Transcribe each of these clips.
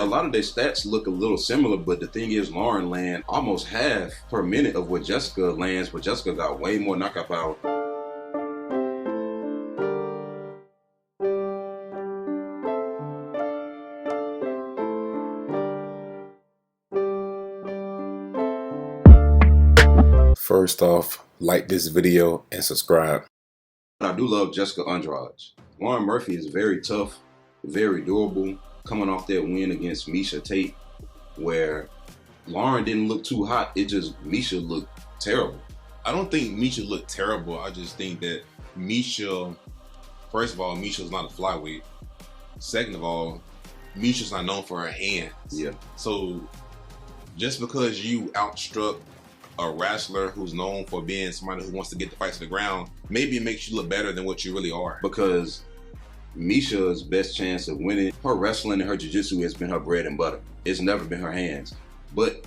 A lot of their stats look a little similar, but the thing is, Lauren land almost half per minute of what Jéssica lands, but Jéssica got way more knockout power. First off, like this video and subscribe. I do love Jéssica Andrade. Lauren Murphy is very tough, very durable, coming off that win against Miesha Tate, where Lauren didn't look too hot. It just, Miesha looked terrible. I don't think Miesha looked terrible. I just think that Miesha, first of all, Miesha's not a flyweight. Second of all, Miesha's not known for her hands. Yeah. So just because you outstruck a wrestler who's known for being somebody who wants to get the fight to the ground, maybe it makes you look better than what you really are. Because Miesha's best chance of winning, her wrestling and her jiu-jitsu has been her bread and butter. It's never been her hands. But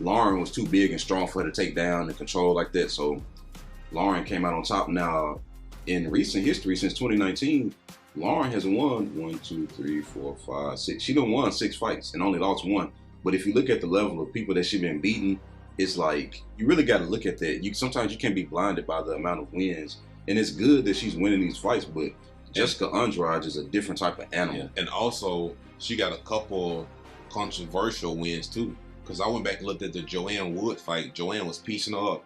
Lauren was too big and strong for her to take down and control like that, so Lauren came out on top. Now, in recent history, since 2019, Lauren has won 1, 2, 3, 4, 5, 6. She done won 6 fights and only lost 1. But if you look at the level of people that she's been beating, it's like, you really got to look at that. Sometimes you can't be blinded by the amount of wins. And it's good that she's winning these fights, but Jéssica Andrade is a different type of animal. Yeah. And also, she got a couple controversial wins too. Because I went back and looked at the Joanne Wood fight. Joanne was piecing her up.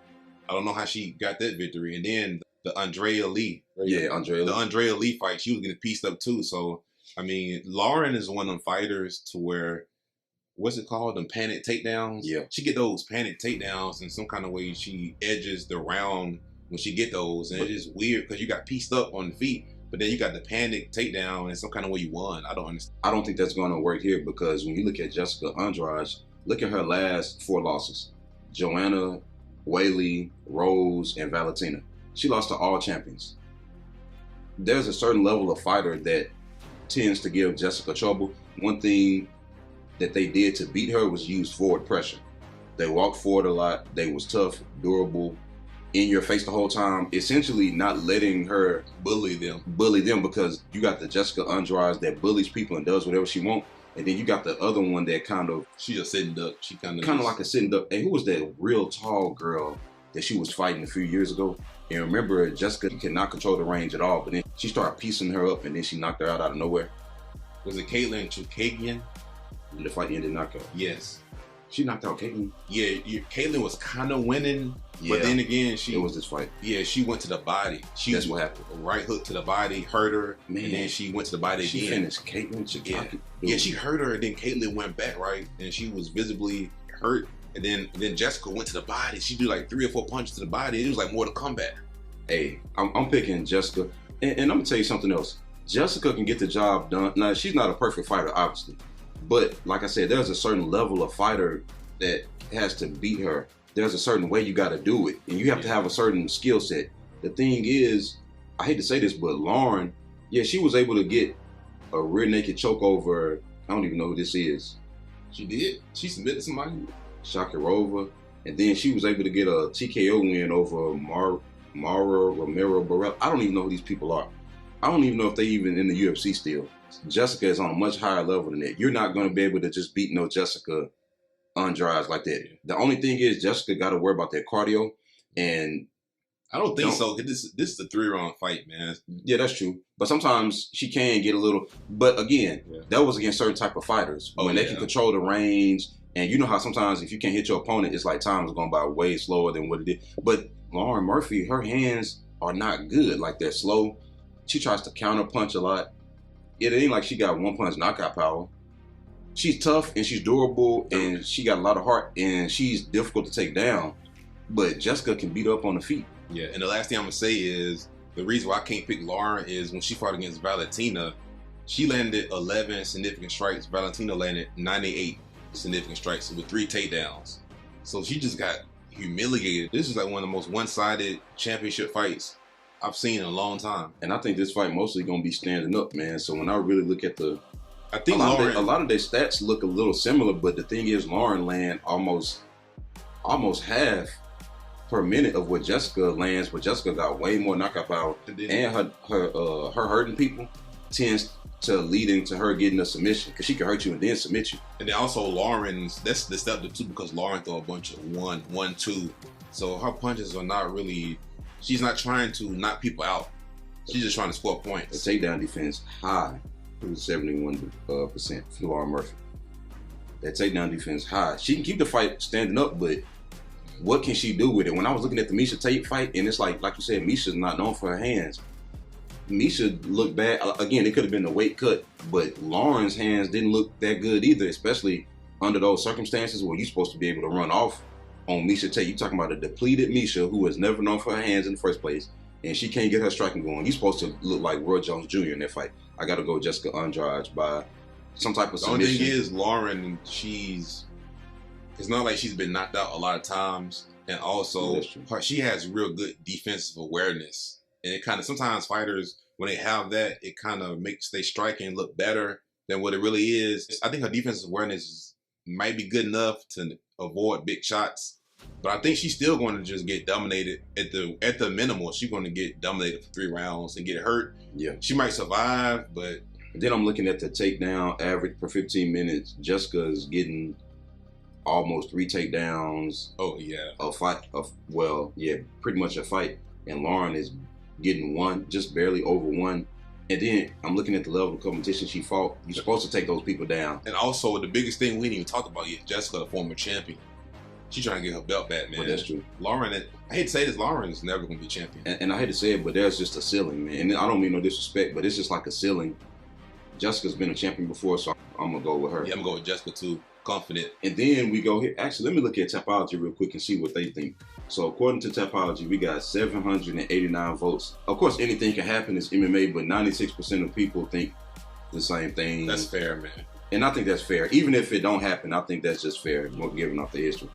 I don't know how she got that victory. And then the Andrea Lee. Yeah, Andrea Lee. The Andrea Lee fight, she was getting pieced up too. So, I mean, Lauren is one of them fighters to where, what's it called? Them panic takedowns? Yeah. She get those panic takedowns in some kind of way. She edges the round when she get those. And it's just weird because you got pieced up on the feet, but then you got the panic takedown and some kind of way you won. I don't understand. I don't think that's going to work here because when you look at Jéssica Andrade, look at her last 4 losses. Joanna, Weili, Rose, and Valentina. She lost to all champions. There's a certain level of fighter that tends to give Jéssica trouble. One thing that they did to beat her was use forward pressure. They walked forward a lot. They was tough, durable, in your face the whole time, essentially not letting her bully them because you got the Jéssica Andrade that bullies people and does whatever she wants. And then you got the other one that kind of, she's a sitting duck. She kind of like a sitting duck. Hey, who was that real tall girl that she was fighting a few years ago? And remember, Jéssica cannot control the range at all, but then she started piecing her up and then she knocked her out of nowhere. Was it Caitlin Chukagian? The fight ended knockout. Yes. She knocked out Caitlin. Yeah, Caitlin was kind of winning, but then again, it was this fight. Yeah, she went to the body. That's what happened. A right hook to the body, hurt her, man, and then she went to the body she again. She finished Caitlin. Yeah, she hurt her, and then Caitlin went back, right? And she was visibly hurt, and then Jéssica went to the body. She did like 3 or 4 punches to the body. It was like more to comeback. Hey, I'm picking Jéssica, and I'm gonna tell you something else. Jéssica can get the job done. Now, she's not a perfect fighter, obviously. But like I said, there's a certain level of fighter that has to beat her. There's a certain way you got to do it, and you have to have a certain skill set. The thing is, I hate to say this, but Lauren, yeah, she was able to get a rear naked choke over, I don't even know who this is. She did? She submitted somebody? Shakirova, and then she was able to get a TKO win over Mara Romero Barrell. I don't even know who these people are. I don't even know if they even in the UFC still. Jéssica is on a much higher level than that. You're not going to be able to just beat no Jéssica Andrade like that. The only thing is Jéssica got to worry about that cardio, and I don't think so. This is a 3-round fight, man. Yeah, that's true. But sometimes she can get a little. But again, that was against certain type of fighters when they can control the range. And you know how sometimes if you can't hit your opponent, it's like time is going by way slower than what it did. But Lauren Murphy, her hands are not good. Like, they're slow. She tries to counter punch a lot. It ain't like she got 1-punch knockout power. She's tough and she's durable and she got a lot of heart and she's difficult to take down. But Jéssica can beat up on the feet. Yeah, and the last thing I'm gonna say is the reason why I can't pick Lauren is when she fought against Valentina, she landed 11 significant strikes. Valentina landed 98 significant strikes with 3 takedowns. So she just got humiliated. This is like one of the most one-sided championship fights I've seen in a long time. And I think this fight mostly gonna be standing up, man. So when I really look at I think a lot of their stats look a little similar, but the thing is, Lauren land almost half per minute of what Jéssica lands, but Jéssica got way more knockout power, and her hurting people tends to leading to her getting a submission, because she can hurt you and then submit you. And then also Lauren's, that's deceptive too, because Lauren throw a bunch of 1-1-2. So her punches are not really, she's not trying to knock people out. She's just trying to score points. The takedown defense high. It was 71% for Lauren Murphy. That takedown defense high. She can keep the fight standing up, but what can she do with it? When I was looking at the Miesha Tate fight, and it's like you said, Miesha's not known for her hands. Miesha looked bad. Again, it could have been the weight cut, but Lauren's hands didn't look that good either, especially under those circumstances where you're supposed to be able to run off on Miesha Tate. You're talking about a depleted Miesha who was never known for her hands in the first place, and she can't get her striking going. You're supposed to look like Roy Jones Jr. in that fight. I got to go Jéssica Andrade by some type of submission. The only thing is, Lauren, it's not like she's been knocked out a lot of times, and also she has real good defensive awareness. And it kind of, sometimes fighters, when they have that, it kind of makes their striking look better than what it really is. I think her defensive awareness might be good enough to avoid big shots, but I think she's still going to just get dominated at the minimal. She's going to get dominated for 3 rounds and get hurt. Yeah, she might survive, but then I'm looking at the takedown average per 15 minutes. Jéssica's getting almost 3 takedowns. Oh yeah, a fight. Pretty much a fight, and Lauren is getting 1, just barely over 1. And then I'm looking at the level of competition she fought. You're supposed to take those people down. And also, the biggest thing we didn't even talk about yet, Jéssica, a former champion. She's trying to get her belt back, man. Well, that's true. Lauren, I hate to say this, Lauren is never going to be champion. And I hate to say it, but there's just a ceiling, man. And I don't mean no disrespect, but it's just like a ceiling. Jéssica's been a champion before, so I'm going to go with her. Yeah, I'm going to go with Jéssica too. Confident. And then we go here. Actually, let me look at Tapology real quick and see what they think. So according to Tapology, we got 789 votes. Of course, anything can happen. It's MMA, but 96% of people think the same thing. That's fair, man. And I think that's fair. Even if it don't happen, I think that's just fair, given off the history.